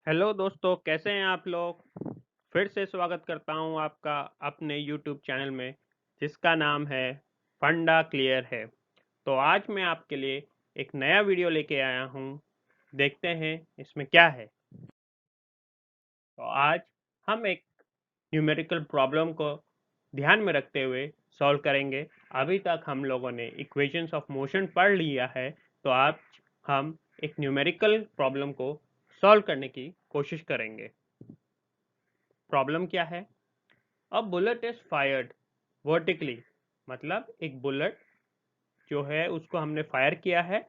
Hello दोस्तों, कैसे हैं आप लोग? फिर से स्वागत करता हूं आपका अपने यूट्यूब चैनल में, जिसका नाम है फंडा क्लियर है। तो आज मैं आपके लिए एक नया वीडियो लेके आया हूं। देखते हैं इसमें क्या है। तो आज हम एक न्यूमेरिकल प्रॉब्लम को ध्यान में रखते हुए सॉल्व करेंगे। अभी तक हम लोगों ने इक्वेशंस ऑफ मोशन पढ़ लिया है, तो आज हम एक न्यूमेरिकल प्रॉब्लम को सॉल्व करने की कोशिश करेंगे। प्रॉब्लम क्या है? A bullet is fired vertically, मतलब एक बुलेट जो है उसको हमने फायर किया है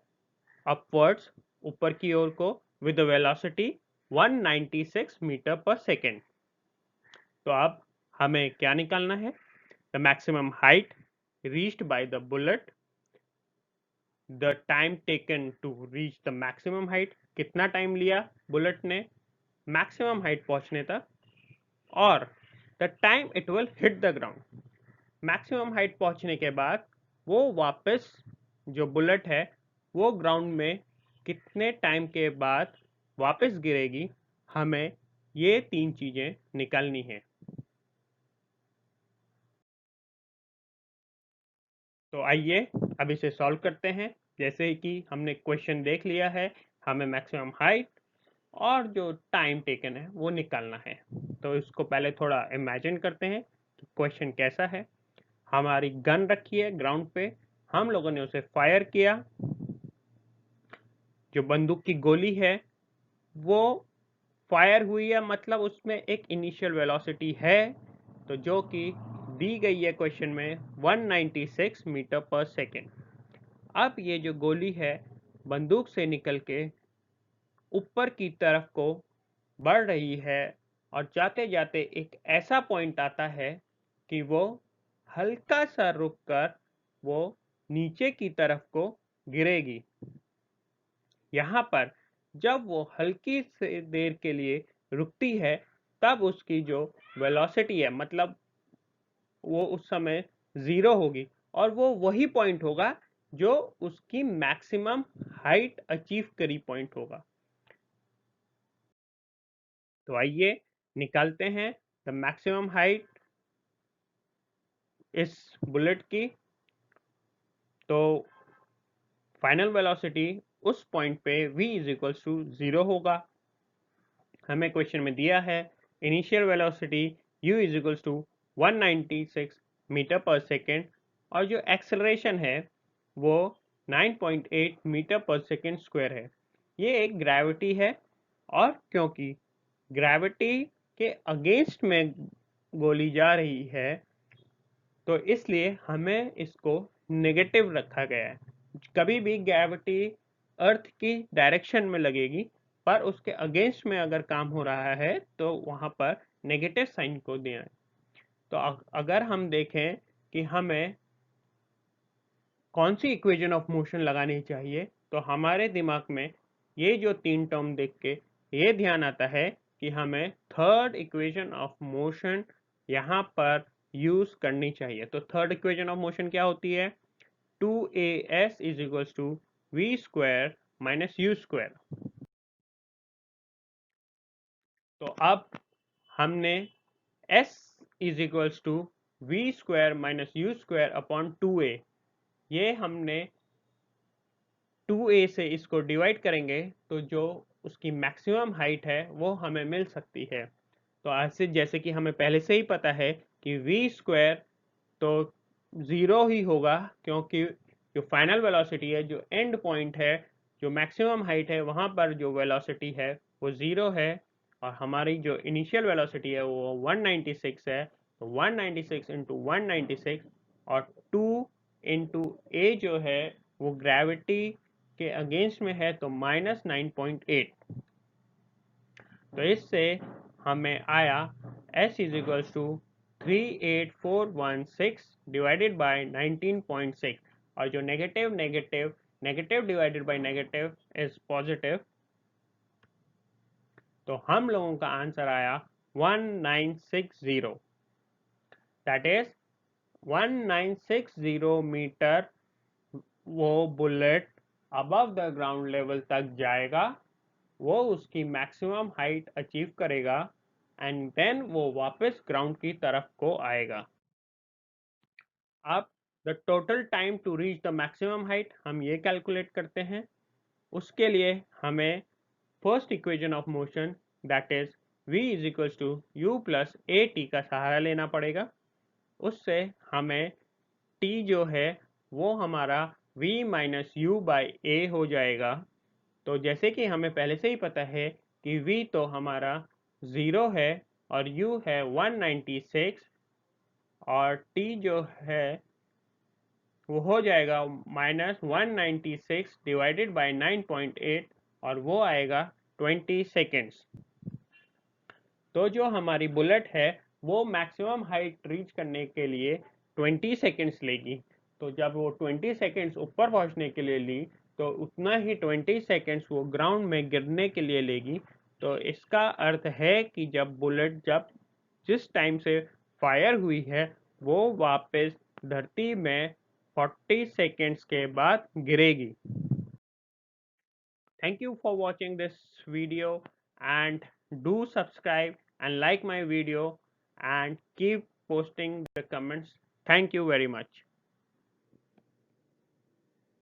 अपवर्ड्स, ऊपर की ओर को, with velocity 196 metre per second. तो अब हमें क्या निकालना है? The maximum height reached by the bullet, the time taken to reach the maximum height, कितना टाइम लिया बुलेट ने मैक्सिमम हाइट पहुंचने तक, और the time it will hit the ground. Maximum height पहुंचने के बाद वो वापस, जो बुलेट है वो ग्राउंड में कितने टाइम के बाद वापस गिरेगी, हमें ये तीन चीजें निकालनी है। तो आइए अब इसे सॉल्व करते हैं। जैसे कि हमने क्वेश्चन देख लिया है, हमें मैक्सिमम हाइट और जो टाइम टेकन है वो निकालना है। तो इसको पहले थोड़ा इमेजिन करते हैं कि क्वेश्चन कैसा है। हमारी गन रखी है ग्राउंड पे, हम लोगों ने उसे फायर किया। जो बंदूक की गोली है वो फायर हुई है, मतलब उसमें एक इनिशियल वेलोसिटी है, तो जो कि दी गई है क्वेश्चन में 196 मीटर पर सेकेंड। अब ये जो गोली है बंदूक से निकल के ऊपर की तरफ को बढ़ रही है, और जाते जाते एक ऐसा पॉइंट आता है कि वो हल्का सा रुक कर वो नीचे की तरफ को गिरेगी। यहाँ पर जब वो हल्की से देर के लिए रुकती है, तब उसकी जो वेलोसिटी है, मतलब वो उस समय जीरो होगी, और वो वही पॉइंट होगा जो उसकी मैक्सिमम हाइट अचीव करी पॉइंट होगा। तो आइए निकालते हैं द मैक्सिमम हाइट इस बुलेट की। तो फाइनल वेलोसिटी उस पॉइंट पे v इज इक्वल्स टू 0 होगा। हमें क्वेश्चन में दिया है initial velocity u is equals to 196 metre per second, और जो एक्सेलरेशन है वो 9.8 मीटर पर सेकेंड स्क्वायर है। ये एक ग्रेविटी है, और क्योंकि ग्रेविटी के अगेंस्ट में गोली जा रही है, तो इसलिए हमें इसको नेगेटिव रखा गया है। कभी भी ग्रेविटी अर्थ की डायरेक्शन में लगेगी, पर उसके अगेंस्ट में अगर काम हो रहा है तो वहां पर नेगेटिव साइन को देना है। तो अगर हम देखें कि हमें कौन सी इक्वेशन ऑफ मोशन लगानी चाहिए, तो हमारे दिमाग में ये जो तीन टर्म देख के ये ध्यान आता है कि हमें थर्ड इक्वेशन ऑफ मोशन यहाँ पर यूज करनी चाहिए। तो थर्ड इक्वेशन ऑफ मोशन क्या होती है? 2as is equals to V square minus U square. तो अब हमने s is equals to V square minus U square upon 2a, ये हमने 2a से इसको डिवाइड करेंगे तो जो उसकी मैक्सिमम हाइट है वो हमें मिल सकती है। तो ऐसे जैसे कि हमें पहले से ही पता है कि v स्क्वायर तो ज़ीरो ही होगा, क्योंकि जो फाइनल वेलोसिटी है, जो एंड पॉइंट है, जो मैक्सिमम हाइट है, वहाँ पर जो वेलोसिटी है वो ज़ीरो है, और हमारी जो इनिशियल वेलोसिटी है वो 196 है। तो 196 इंटू 196 और 2 इंटू ए जो है वो ग्रेविटी के अगेंस्ट में है, तो -9.8। तो इससे हमें आया s is equals to 38416 divided by 19.6, और जो negative negative negative divided by negative is positive. तो हम लोगों का आंसर आया 1960, दैट इज 1960 मीटर वो bullet above the ground level तक जाएगा, वो उसकी मैक्सिमम हाइट अचीव करेगा एंड देन वो वापस ग्राउंड की तरफ को आएगा। अब the total time to reach the maximum height हम ये कैलकुलेट करते हैं। उसके लिए हमें first equation of motion that is v is equals to U plus A T का सहारा लेना पड़ेगा। उससे हमें t जो है वो हमारा v माइनस यू बाई ए हो जाएगा। तो जैसे कि हमें पहले से ही पता है कि v तो हमारा 0 है और u है 196 और t जो है वो हो जाएगा -196 डिवाइडेड बाई 9.8 और वो आएगा 20 सेकेंड्स। तो जो हमारी बुलेट है वो मैक्सिमम हाइट रीच करने के लिए 20 सेकेंड्स लेगी। तो जब वो 20 सेकेंड्स ऊपर पहुंचने के लिए ली तो उतना ही 20 सेकेंड्स वो ग्राउंड में गिरने के लिए लेगी। तो इसका अर्थ है कि जब बुलेट जिस टाइम से फायर हुई है वो वापस धरती में 40 सेकेंड्स के बाद गिरेगी। Thank you for watching this video and do subscribe and like my video and keep posting the comments. Thank you very much.